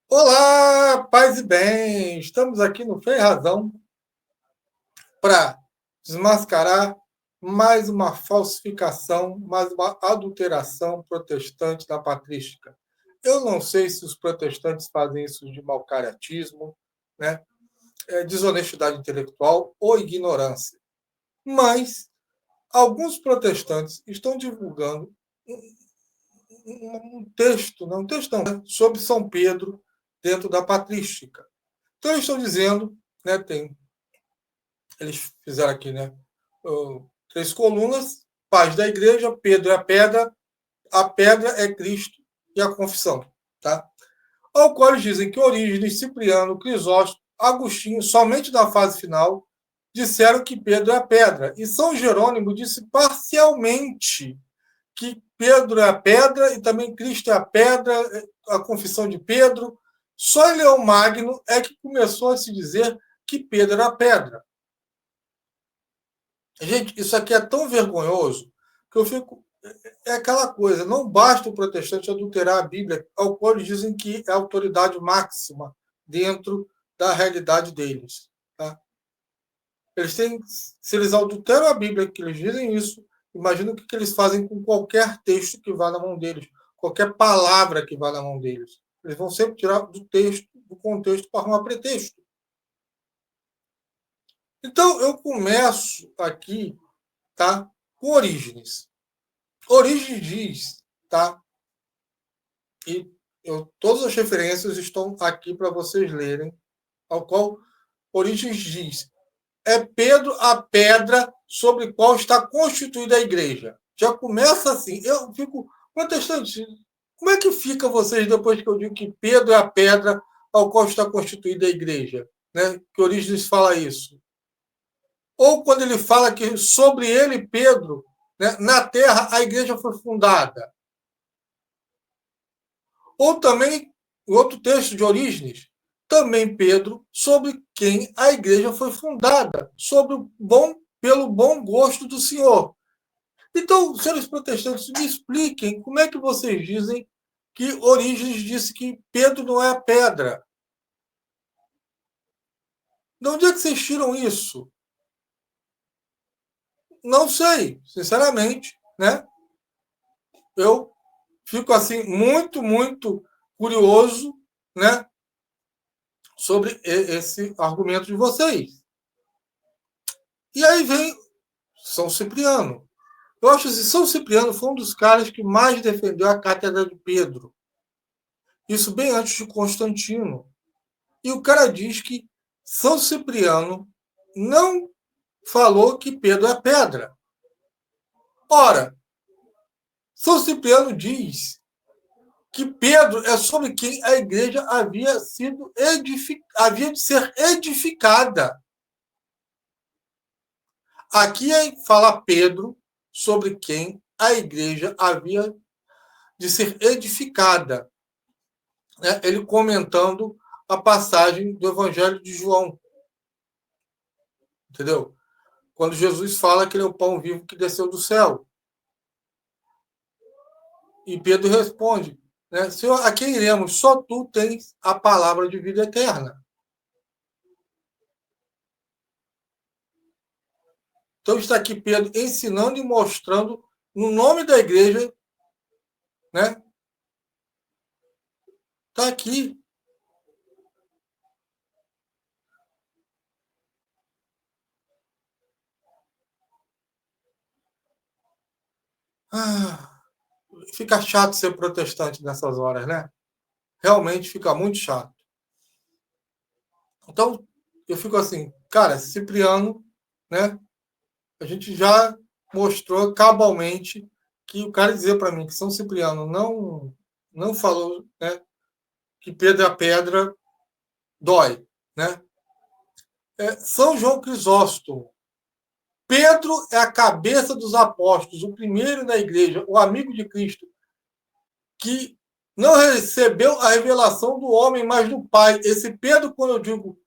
Olá, paz e bem! Estamos aqui no Fé e Razão para desmascarar mais uma falsificação, mais uma adulteração protestante da patrística. Eu não sei se os protestantes fazem isso de mau caratismo, né? Desonestidade intelectual ou ignorância, mas alguns protestantes estão divulgando um texto, não, um texto não, sobre São Pedro dentro da patrística. Então, eles estão dizendo, né, eles fizeram aqui, né, 3 colunas, paz da igreja, Pedro é a pedra é Cristo e a confissão. Tá? Ao qual eles dizem que Orígenes, Cipriano, Crisóstomo, Agostinho, somente na fase final, disseram que Pedro é a pedra. E São Jerônimo disse parcialmente que Pedro é a pedra e também Cristo é a pedra, a confissão de Pedro. Só em Leão Magno é que começou a se dizer que Pedro era a pedra. Gente, isso aqui é tão vergonhoso que eu fico. É aquela coisa, não basta o protestante adulterar a Bíblia, ao qual eles dizem que é a autoridade máxima dentro da realidade deles. Tá? Eles têm, se eles adulteram a Bíblia, que eles dizem isso, imagina o que eles fazem com qualquer texto que vá na mão deles, qualquer palavra que vá na mão deles. Eles vão sempre tirar do texto, do contexto, para arrumar pretexto. Então, eu começo aqui, tá, com Orígenes. Orígenes diz, tá, e todas as referências estão aqui para vocês lerem, ao qual Orígenes diz: é Pedro a pedra sobre qual está constituída a igreja. Já começa assim. Eu fico, protestante, como é que fica vocês depois que eu digo que Pedro é a pedra ao qual está constituída a igreja? Né? Que Orígenes fala isso. Ou quando ele fala que sobre ele, Pedro, né, na terra a igreja foi fundada. Ou também, outro texto de Orígenes, também Pedro, sobre quem a igreja foi fundada, pelo bom gosto do Senhor. Então, senhores protestantes, me expliquem como é que vocês dizem que Orígenes disse que Pedro não é a pedra. De onde é que vocês tiram isso? Não sei, sinceramente, né? Eu fico assim muito curioso, né, sobre esse argumento de vocês. E aí vem São Cipriano. Eu acho que São Cipriano foi um dos caras que mais defendeu a cátedra de Pedro. Isso bem antes de Constantino. E o cara diz que São Cipriano não falou que Pedro é pedra. Ora, São Cipriano diz que Pedro é sobre quem a igreja havia de ser edificada. Aqui fala Pedro sobre quem a igreja havia de ser edificada. Né? Ele comentando a passagem do Evangelho de João. Entendeu? Quando Jesus fala que ele é o pão vivo que desceu do céu. E Pedro responde, né, Senhor, a quem iremos? Só tu tens a palavra de vida eterna. Então está aqui Pedro ensinando e mostrando no nome da igreja, né? Está aqui. Fica chato ser protestante nessas horas, né? Realmente fica muito chato. Então, eu fico assim, cara, Cipriano, né? A gente já mostrou cabalmente que o cara dizer para mim que São Cipriano não falou, né, que Pedro é a pedra, dói, né? São João Crisóstomo. Pedro é a cabeça dos apóstolos, o primeiro na igreja, o amigo de Cristo, que não recebeu a revelação do homem, mas do Pai. Esse Pedro, quando eu digo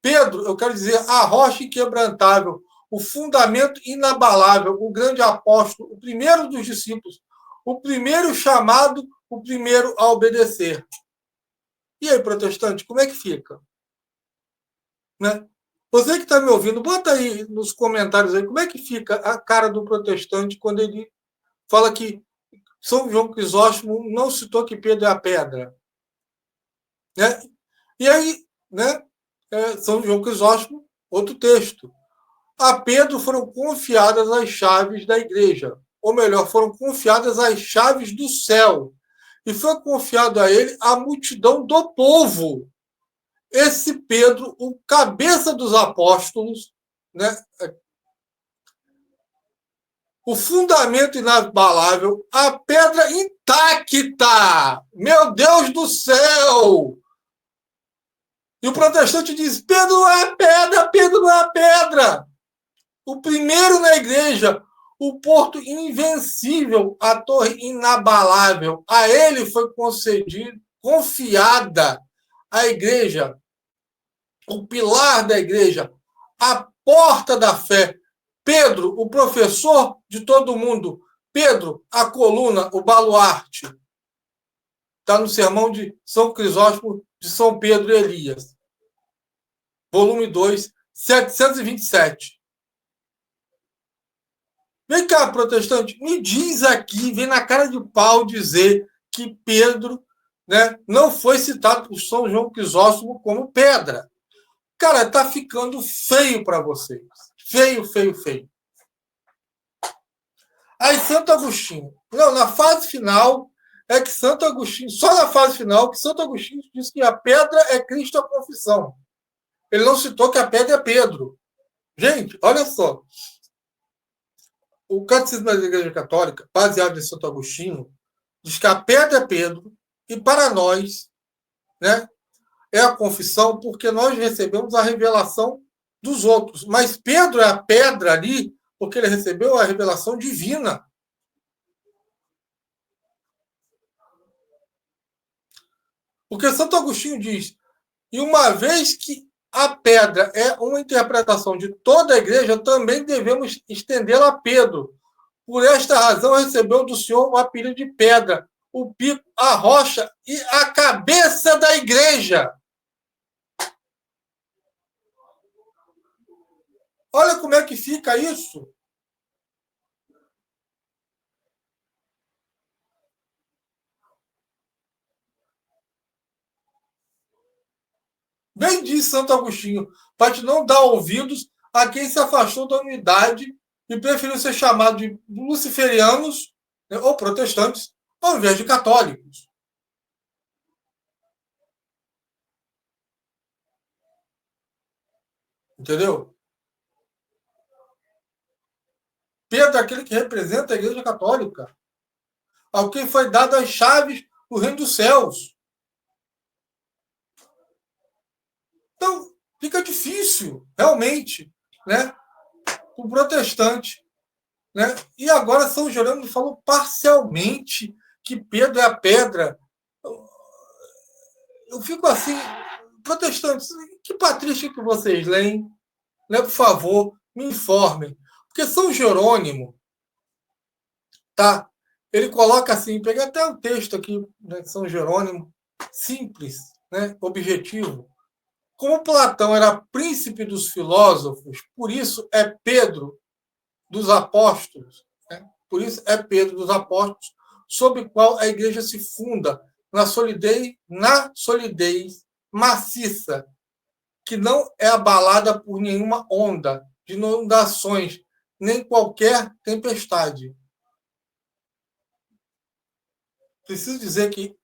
Pedro, eu quero dizer a rocha inquebrantável, o fundamento inabalável, o grande apóstolo, o primeiro dos discípulos, o primeiro chamado, o primeiro a obedecer. E aí, protestante, como é que fica? Né? Você que está me ouvindo, bota aí nos comentários aí como é que fica a cara do protestante quando ele fala que São João Crisóstomo não citou que Pedro é a pedra. Né? E aí, né, São João Crisóstomo, outro texto. A Pedro foram confiadas as chaves da igreja. Ou melhor, foram confiadas as chaves do céu. E foi confiado a ele a multidão do povo. Esse Pedro, o cabeça dos apóstolos, né, o fundamento inabalável, a pedra intacta. Meu Deus do céu! E o protestante diz: Pedro não é pedra, Pedro não é pedra. O primeiro na igreja, o porto invencível, a torre inabalável. A ele foi concedido, confiada a igreja, o pilar da igreja, a porta da fé. Pedro, o professor de todo mundo. Pedro, a coluna, o baluarte. Está no sermão de São Crisóstomo de São Pedro e Elias. Volume 2, 727. Vem cá, protestante, me diz aqui, vem na cara de pau dizer que Pedro, né, não foi citado por São João Crisóstomo como pedra. Cara, tá ficando feio para vocês. Feio, feio, feio. Aí Santo Agostinho. Não, na fase final é que Santo Agostinho, só na fase final, que Santo Agostinho diz que a pedra é Cristo a confissão. Ele não citou que a pedra é Pedro. Gente, olha só. O Catecismo da Igreja Católica, baseado em Santo Agostinho, diz que a pedra é Pedro, e para nós, né, é a confissão, porque nós recebemos a revelação dos outros. Mas Pedro é a pedra ali, porque ele recebeu a revelação divina. Porque Santo Agostinho diz, e uma vez que a pedra é uma interpretação de toda a igreja, também devemos estendê-la a Pedro. Por esta razão, recebeu do Senhor o apelido de pedra, o pico, a rocha e a cabeça da igreja. Olha como é que fica isso. Bem diz Santo Agostinho, para te não dar ouvidos a quem se afastou da unidade e preferiu ser chamado de luciferianos, né, ou protestantes, ao invés de católicos. Entendeu? Pedro é aquele que representa a Igreja Católica, ao quem foi dado as chaves do reino dos céus. Então, fica difícil, realmente, né, o protestante. Né? E agora São Jerônimo falou parcialmente que Pedro é a pedra. Eu fico assim, protestantes, que patrística que vocês leem? Né? Por favor, me informem. Porque São Jerônimo, tá? Ele coloca assim, peguei até um texto aqui, né, de São Jerônimo, simples, né, objetivo. Como Platão era príncipe dos filósofos, por isso é Pedro dos apóstolos, né? Por isso é Pedro dos apóstolos, sob o qual a igreja se funda na solidez maciça, que não é abalada por nenhuma onda de inundações, nem qualquer tempestade. Preciso dizer que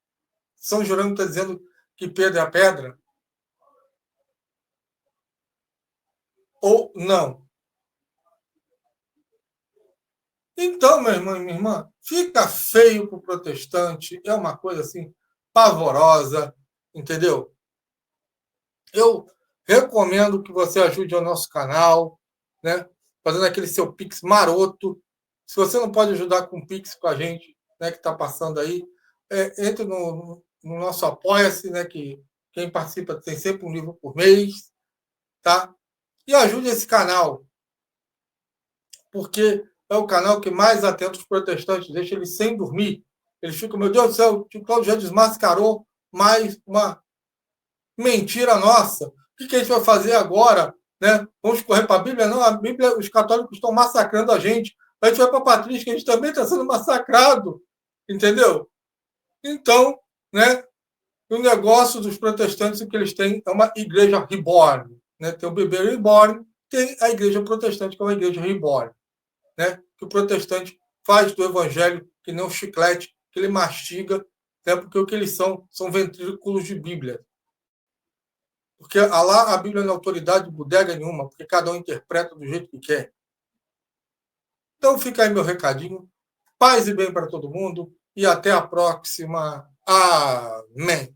São Jerônimo está dizendo que Pedro é a pedra? Ou não? Então, meu irmão e minha irmã, fica feio para o protestante, é uma coisa assim pavorosa, entendeu? Eu recomendo que você ajude o nosso canal, né? Fazendo aquele seu Pix maroto. Se você não pode ajudar com o Pix com a gente, né, que está passando aí, entre no nosso Apoia-se, né, que quem participa tem sempre um livro por mês, tá? E ajude esse canal, porque é o canal que mais atenta os protestantes, deixa eles sem dormir. Eles ficam, meu Deus do céu, o Cláudio já desmascarou mais uma mentira nossa. O que a gente vai fazer agora? Né? Vamos correr para a Bíblia? Não, a Bíblia, os católicos estão massacrando a gente. A gente vai para a Patrística, que a gente também está sendo massacrado. Entendeu? Então, né, o negócio dos protestantes, o que eles têm é uma igreja reborn. Né? Tem o bebê reborn, tem a igreja protestante, que é uma igreja reborn. Né? Que o protestante faz do evangelho que nem um chiclete, que ele mastiga, né? Porque o que eles são ventrículos de Bíblia. Porque lá a Bíblia não é autoridade de bodega nenhuma, porque cada um interpreta do jeito que quer. Então fica aí meu recadinho. Paz e bem para todo mundo e até a próxima. Amém.